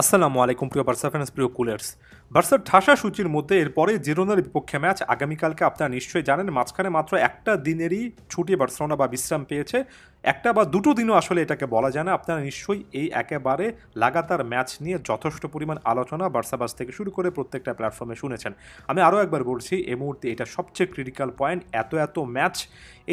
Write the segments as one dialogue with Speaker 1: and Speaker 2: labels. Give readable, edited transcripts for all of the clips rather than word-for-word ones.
Speaker 1: আসসালামু আলাইকুম প্রিয় বার্সা ফ্যান্স, প্রিয় কুলার্স। বার্সার ঠাসা সূচির মধ্যে এরপরে জিরোনার বিপক্ষে ম্যাচ আগামীকালকে। আপনারা নিশ্চয়ই জানেন মাঝখানে মাত্র একটা দিনেরই ছুটি বার্সেলোনা বা বিশ্রাম পেয়েছে। একটা বা দুটো দিনও আসলে এটাকে বলা যায় না। আপনারা নিশ্চয়ই এই একেবারে লাগাতার ম্যাচ নিয়ে যথেষ্ট পরিমাণ আলোচনা বার্সাবাস থেকে শুরু করে প্রত্যেকটা প্ল্যাটফর্মে শুনেছেন। আমি আরও একবার বলছি, এই মুহূর্তে এটা সবচেয়ে ক্রিটিক্যাল পয়েন্ট। এত ম্যাচ,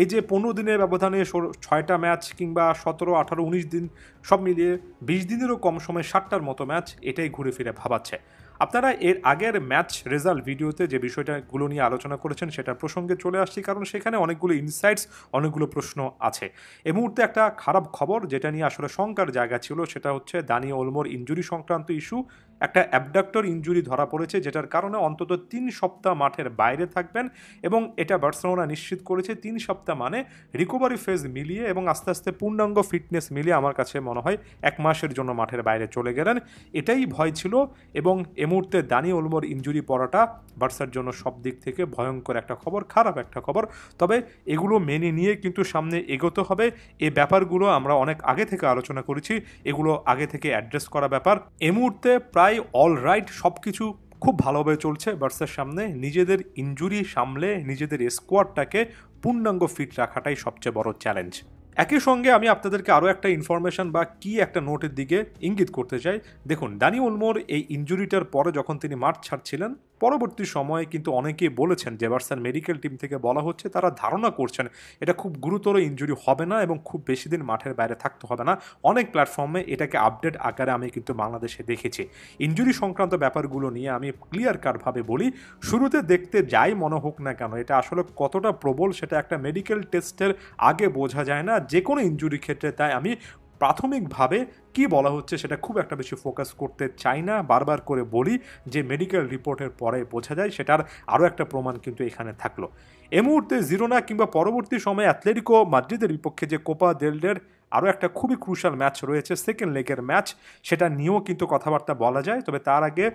Speaker 1: এই যে 15 দিনের ব্যবধানে 6টা ম্যাচ কিংবা 17, 18, 19 দিন সব মিলিয়ে 20 দিনেরও কম সময় 7টার মতো ম্যাচ, এটাই ঘুরে ফিরে ভাবাচ্ছে। আপনারা এর আগের ম্যাচ রেজাল্ট ভিডিওতে যে বিষয়টাগুলো নিয়ে আলোচনা করেছেন সেটা প্রসঙ্গে চলে আসছি, কারণ সেখানে অনেকগুলো ইনসাইটস, অনেকগুলো প্রশ্ন আছে। এই মুহূর্তে একটা খারাপ খবর যেটা নিয়ে আসলে শঙ্কার জায়গা ছিল, সেটা হচ্ছে দানি ওলমোর ইনজুরি সংক্রান্ত ইস্যু। একটা অ্যাবডাক্টর ইনজুরি ধরা পড়েছে, যেটার কারণে অন্তত 3 সপ্তাহ মাঠের বাইরে থাকবেন। এবং এটা বার্সেলোনা নিশ্চিত করেছে 3 সপ্তাহ মানে রিকভারি ফেজ মিলিয়ে এবং আস্তে আস্তে পূর্ণাঙ্গ ফিটনেস মিলিয়ে আমার কাছে মনে হয় 1 মাসের জন্য মাঠের বাইরে চলে গেলেন। এটাই ভয় ছিল। এবং এ মুহূর্তে দানি ওলমোর ইনজুরি পড়াটা বার্সার জন্য সব দিক থেকে ভয়ঙ্কর একটা খবর, খারাপ একটা খবর। তবে এগুলো মেনে নিয়ে কিন্তু সামনে এগোতে হবে। এই ব্যাপারগুলো আমরা অনেক আগে থেকে আলোচনা করেছি, এগুলো আগে থেকে অ্যাড্রেস করা ব্যাপার। এই মুহূর্তে প্রায় অল রাইট, সব কিছু খুব ভালোভাবে চলছে বার্সার সামনে। নিজেদের ইনজুরি সামলে নিজেদের স্কোয়াডটাকে পূর্ণাঙ্গ ফিট রাখাটাই সবচেয়ে বড় চ্যালেঞ্জ। একই সঙ্গে আমি আপনাদেরকে আরও একটা ইনফরমেশন বা কি একটা নোটের দিকে ইঙ্গিত করতে চাই। দেখুন, দানি ওলমোর এই ইনজুরিটার পরে যখন তিনি মাঠ ছাড়ছিলেন, পরবর্তী সময়ে কিন্তু অনেকেই বলেছেন যে বার্সার মেডিকেল টিম থেকে বলা হচ্ছে, তারা ধারণা করছেন এটা খুব গুরুতর ইনজুরি হবে না এবং খুব বেশি দিন মাঠের বাইরে থাকতে হবে না। অনেক প্ল্যাটফর্মে এটাকে আপডেট আকারে আমি কিন্তু বাংলাদেশে দেখেছি। ইনজুরি সংক্রান্ত ব্যাপারগুলো নিয়ে আমি ক্লিয়ার কাটভাবে বলি, শুরুতে দেখতে যাই মনে হোক না কেন এটা আসলে কতটা প্রবল সেটা একটা মেডিকেল টেস্টের আগে বোঝা যায় না যে কোনো ইনজুরি ক্ষেত্রে। তাই আমি প্রাথমিকভাবে কি বলা হচ্ছে সেটা খুব একটা বেশি ফোকাস করতে চাই না। বারবার করে বলি যে মেডিকেল রিপোর্টের পরে বোঝা যায়, সেটার আরও একটা প্রমাণ কিন্তু এখানে থাকলো। এই মুহূর্তে জিরোনা কিংবা পরবর্তী সময়ে অ্যাথলেটিকো মাদ্রিদের বিপক্ষে যে কোপা দেল রের আরও একটা খুবই ক্রুশাল ম্যাচ রয়েছে, সেকেন্ড লেগের ম্যাচ, সেটা নিয়েও কিন্তু কথাবার্তা বলা যায়। তবে তার আগে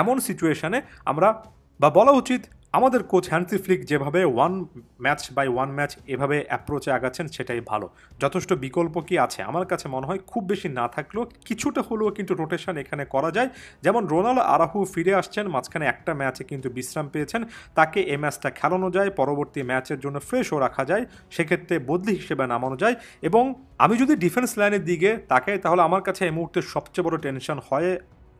Speaker 1: এমন সিচুয়েশনে আমরা, বা বলা উচিত আমাদের কোচ হ্যান্সি ফ্লিক যেভাবে ওয়ান ম্যাচ এভাবে অ্যাপ্রোচে আগাচ্ছেন সেটাই ভালো। যথেষ্ট বিকল্প কি আছে আমার কাছে মনে হয়, খুব বেশি না থাকলেও কিছুটা হলেও কিন্তু রোটেশন এখানে করা যায়। যেমন রোনাল্ডো আরাহু ফিরে আসছেন, মাঝখানে একটা ম্যাচে কিন্তু বিশ্রাম পেয়েছেন, তাকে এই ম্যাচটা খেলানো যায়, পরবর্তী ম্যাচের জন্য ফ্রেশও রাখা যায়, সেক্ষেত্রে বদলি হিসেবে নামানো যায়। এবং আমি যদি ডিফেন্স লাইনের দিকে তাকাই, তাহলে আমার কাছে এই মুহূর্তে সবচেয়ে বড় টেনশন হয়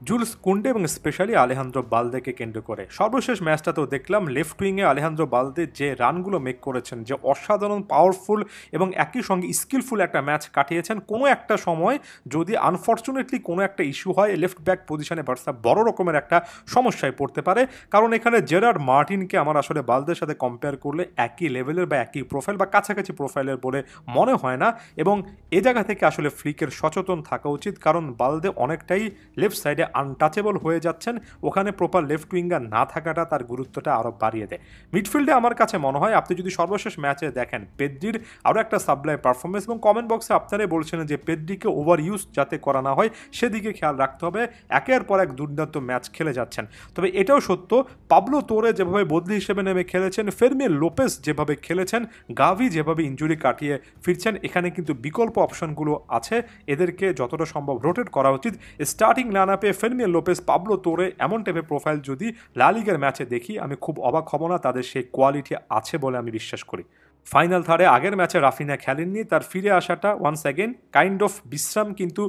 Speaker 1: জুলস কুন্ডে এবং স্পেশালি আলেহান্দ্রো বালদেকে কেন্দ্র করে। সর্বশেষ ম্যাচটাতেও দেখলাম লেফট উইংয়ে আলেহান্দ্রো বালদে যে রানগুলো মেক করেছেন, যে অসাধারণ পাওয়ারফুল এবং একই সঙ্গে স্কিলফুল একটা ম্যাচ কাটিয়েছেন। কোনো একটা সময় যদি আনফর্চুনেটলি কোনো একটা ইস্যু হয়, লেফট ব্যাক পজিশনে বার্সা বড় রকমের একটা সমস্যায় পড়তে পারে। কারণ এখানে জেরার্ড মার্টিনকে আমার আসলে বালদের সাথে কম্পেয়ার করলে একই লেভেলের বা একই প্রোফাইল বা কাছাকাছি প্রোফাইলের বলে মনে হয় না। এবং এ জায়গা থেকে আসলে ফ্লিকের সচেতন থাকা উচিত, কারণ বালদে অনেকটাই লেফট সাইডে আনটাচেবল হয়ে যাচ্ছেন। ওখানে প্রপার লেফট উইঙ্গার না থাকাটা তার গুরুত্বটা আরও বাড়িয়ে দেয়। মিডফিল্ডে আমার কাছে মনে হয় আপনি যদি সর্বশেষ ম্যাচে দেখেন পেদ্রির আরও একটা সাপ্লাই পারফরমেন্স, এবং কমেন্ট বক্সে আপনারাই বলছেন যে পেদ্রিকে ওভার ইউজ যাতে করা না হয় সেদিকে খেয়াল রাখতে হবে। একের পর এক দুর্দান্ত ম্যাচ খেলে যাচ্ছেন। তবে এটাও সত্য, পাবলো তোরে যেভাবে বদলি হিসেবে নেমে খেলেছেন, ফেরমিন লোপেস যেভাবে খেলেছেন, গাভি যেভাবে ইনজুরি কাটিয়ে ফিরছেন, এখানে কিন্তু বিকল্প অপশনগুলো আছে, এদেরকে যতটা সম্ভব রোটেট করা উচিত। স্টার্টিং লাইনআপে ফেরমিন লোপেস, পাবলো তোরে এমন টাইপের প্রোফাইল যদি লা লিগার ম্যাচে দেখি, আমি খুব অবাক হব না। তাদের সেই কোয়ালিটি আছে বলে আমি বিশ্বাস করি। ফাইনাল থার্ডে আগের ম্যাচে রাফিনা খেলেননি, তার ফিরে আসাটা ওয়ান্স অ্যাগেন কাইন্ড অফ বিশ্রাম কিন্তু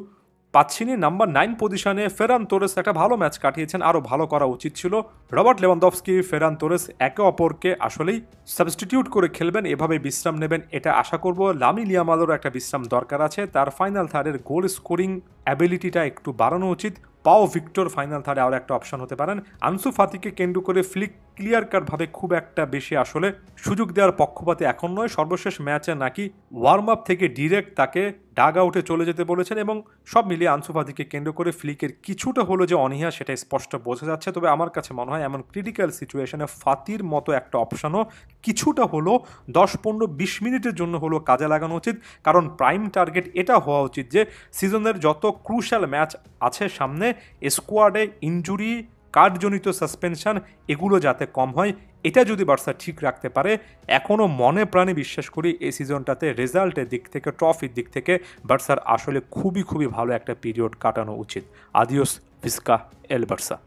Speaker 1: পাচ্ছিনি। নাম্বার 9 পজিশনে ফেরান তোরেস একটা ভালো ম্যাচ কাটিয়েছেন, আরও ভালো করা উচিত ছিল। রবার্ট লেভানডফস্কি, ফেরান তোরেস একে অপরকে আসলেই সাবস্টিটিউট করে খেলবেন, এভাবে বিশ্রাম নেবেন এটা আশা করব। লামিন ইয়ামালেরও একটা বিশ্রাম দরকার আছে, তার ফাইনাল থার্ডের গোল স্কোরিং অ্যাবিলিটিটা একটু বাড়ানো উচিত। পাও ভিক্টর ফাইনাল থার্ডে আরও একটা অপশন হতে পারেন। আনসু ফাতিকে কেন্দ্র করে ফ্লিক ক্লিয়ার কাটভাবে খুব একটা বেশি আসলে সুযোগ দেওয়ার পক্ষপাতে এখন নয়। সর্বশেষ ম্যাচে নাকি ওয়ার্ম আপ থেকে ডিরেক্ট তাকে ডাগ আউটে চলে যেতে বলেছেন, এবং সব মিলিয়ে আনসু ফাতিকে কেন্দ্র করে ফ্লিকের কিছুটা হলো যে অনীহা, সেটা স্পষ্ট বোঝা যাচ্ছে। তবে আমার কাছে মনে হয় এমন ক্রিটিক্যাল সিচুয়েশনে ফাতির মতো একটা অপশনও কিছুটা হলো 10-15-20 মিনিটের জন্য হলো কাজে লাগানো উচিত। কারণ প্রাইম টার্গেট এটা হওয়া উচিত যে সিজনের যত ক্রুশাল ম্যাচ আছে সামনে, স্কোয়াডে ইনজুরি, কার্ডজনিত সাসপেনশন এগুলো যাতে কম হয়, এটা যদি বার্সা ঠিক রাখতে পারে, এখনও মনে প্রাণে বিশ্বাস করি এই সিজনটাতে রেজাল্টের দিক থেকে, ট্রফির দিক থেকে বার্সার আসলে খুবই খুবই ভালো একটা পিরিয়ড কাটানো উচিত। আদিওস ভিস্কা এল বার্সা।